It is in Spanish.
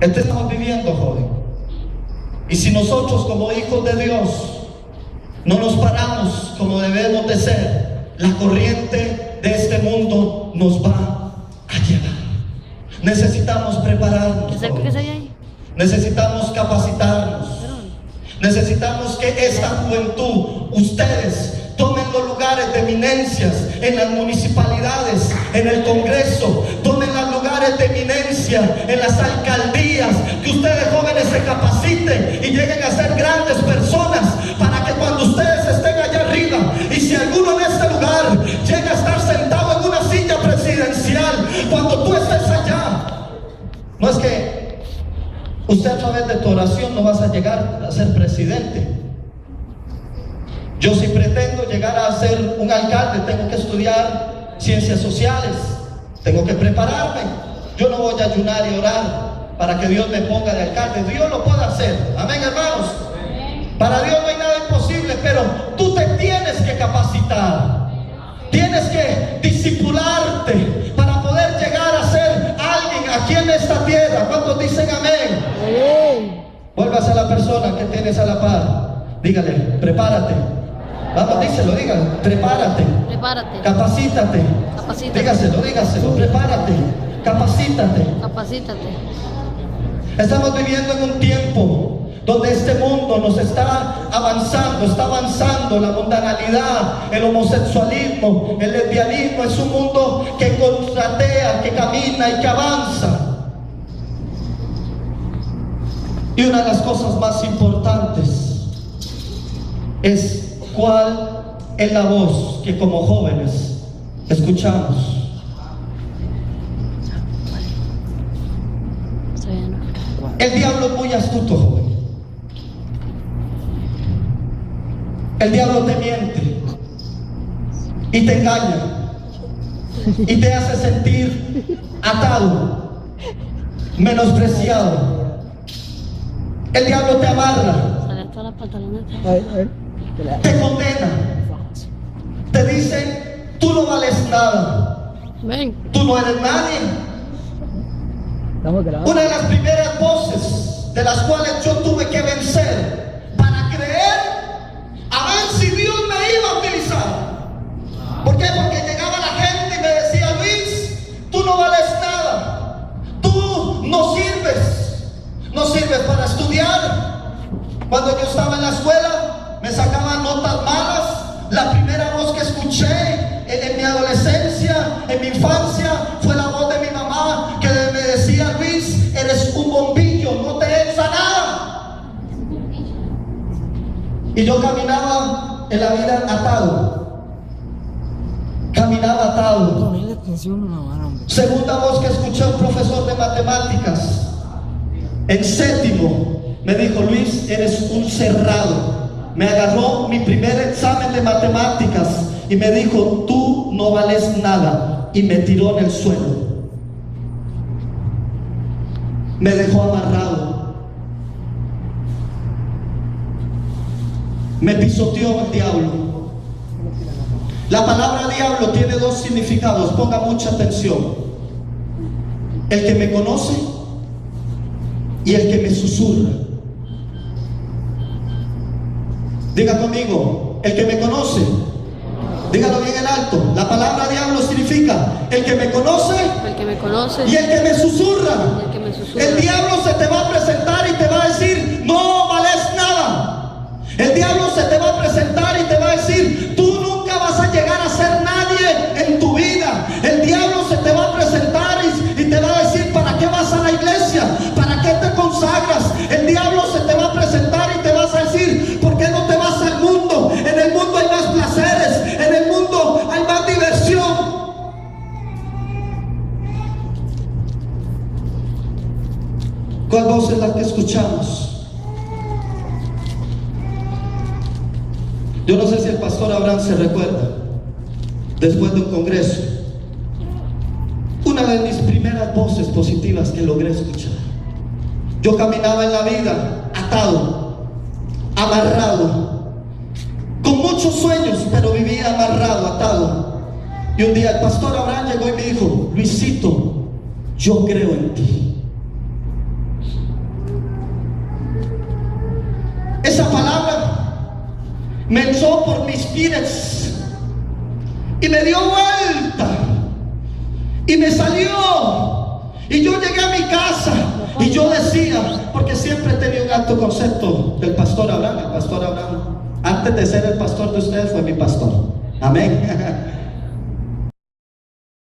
Esto estamos viviendo, joven. Y si nosotros como hijos de Dios no nos paramos como debemos de ser, la corriente de este mundo nos va a llevar. Necesitamos prepararnos, jóvenes. Necesitamos capacitarnos. Necesitamos que esta juventud, ustedes, tomen los lugares de eminencias en las municipalidades, en el Congreso, tomen los lugares de eminencia en las alcaldías, que ustedes jóvenes se capaciten y lleguen a ser grandes personas, para que cuando ustedes estén allá arriba, y si alguno en este lugar llega a estar sentado en una silla presidencial, cuando tú estés allá, no es que usted a través de tu oración no vas a llegar a ser presidente. Yo, si pretendo llegar a ser un alcalde, tengo que estudiar ciencias sociales, tengo que prepararme. Yo no voy a ayunar y orar para que Dios me ponga de alcalde. Dios lo puede hacer, amén, hermanos. Para Dios no hay nada imposible, pero tú te tienes que capacitar, tienes que discipularte para poder llegar a ser alguien aquí en esta tierra. ¿Cuántos dicen amén? Vuélvase a la persona que tienes a la par, dígale, prepárate. Vamos, díselo, dígale, prepárate, capacítate, dígaselo, prepárate, capacítate. Estamos viviendo en un tiempo donde este mundo nos está avanzando la mundanalidad, el homosexualismo, el lesbianismo. Es un mundo que contratea, que camina y que avanza. Y una de las cosas más importantes es cuál es la voz que como jóvenes escuchamos. El diablo es muy astuto, joven. El diablo te miente y te engaña y te hace sentir atado, menospreciado. El diablo te amarra, te condena, te dice: tú no vales nada, tú no eres nadie. Una de las primeras voces de las cuales yo tuve que vencer para creer a ver si Dios me iba a utilizar. ¿Por qué? Porque llegaba la gente y me decía: Luis, tú no vales nada, tú no sirves para estudiar. Cuando yo estaba en la escuela me sacaban notas malas. La primera voz que escuché en mi adolescencia, en mi infancia, fue la voz de mi mamá, que me decía: Luis, eres un bombillo, no te echa nada. Y yo caminaba en la vida atado. Segunda voz que escuché, un profesor de matemáticas en séptimo, me dijo: Luis, eres un cerrado. Me agarró mi primer examen de matemáticas y me dijo: tú no vales nada, y me tiró en el suelo. Me dejó amarrado. Me pisoteó el diablo. La palabra diablo tiene dos significados, ponga mucha atención: el que me conoce y el que me susurra. Diga conmigo: el que me conoce. Dígalo bien en alto. La palabra diablo significa el que me conoce y el que me susurra. El diablo se te va a presentar y te va a decir: no vales nada. El diablo se te va a presentar y te va a decir: tú nunca vas a llegar a ser nadie en tu vida. El diablo se te va a presentar y te va a decir: ¿para qué vas a la iglesia? ¿Para qué te consagras? El diablo se te va a presentar y te vas a decir: ¿por qué no te vas al mundo? En el mundo hay más placeres, en el mundo hay más diversión. ¿Cuál voz es la que escuchamos? Yo no sé si el pastor Abraham se recuerda, después de un congreso, una de mis primeras voces positivas que logré escuchar. Yo caminaba en la vida atado, amarrado, con muchos sueños, pero vivía amarrado, atado. Y un día el pastor Abraham llegó y me dijo: Luisito, yo creo en ti. me echó por mis pies y me dio vuelta y me salió. Y yo llegué a mi casa y yo decía, porque siempre he tenido un alto concepto del pastor Abraham. El pastor Abraham, antes de ser el pastor de ustedes, fue mi pastor. Amén.